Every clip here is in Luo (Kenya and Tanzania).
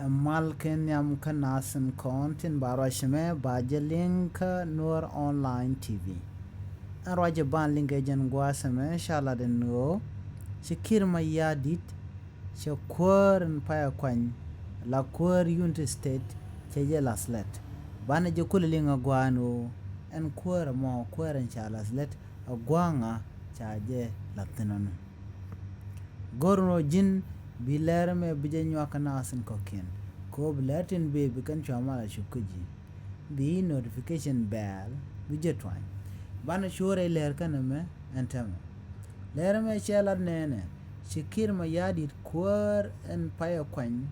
malken yam kanasen kontin barashme baje link Nuer online TV. Roje ban link ejen gwasame shala den no shikir Mayardit shakur payɛ kuany la kuäär Unity State cheje laslet bana je kulilinga gwano en kuäär mo kuäär cha laslet agwanga chaje latinanu gorno jin biler me bije nywaka nasin koken ko blatin be bikan chamala shukuji bi notification bell bije twany bana shure Läär kaname entame Läär me chelar nene shikir Mayardit kuäär en payɛ kuany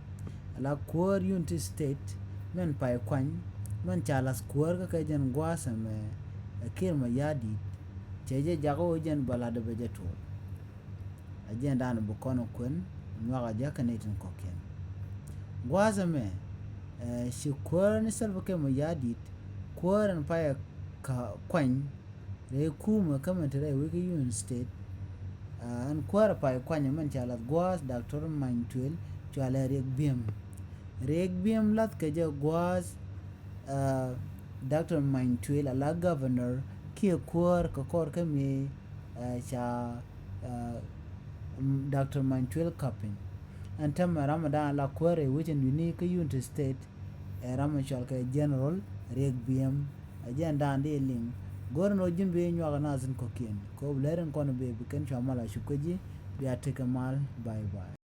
la kuäär Unity State men payɛ kuany men chalas kuäär ka kajen gwasame kir Mayardit cheje jago jen balade beje tur ajen dan bukono kun nwaga jakanetin koken gwasame shi kuäär ni salvake Mayardit kuäär en payɛ kuany re kuma kamantere wiki Unity State an kuäär payɛ kuany men chalas gwas Dr. Mantuel chwala rek biem lat keje gwas Dr. Mantuel ala governor ki kuäär ka kor kame cha Dr. Mantuel kapin antam ramadan la kuäär wichin unique Unity State rama chalka general rek biem ajen dan de ling gorno jimbe nywaga nazin koken ko bleren kono be biken chamala shukaji bi atike mal bye bye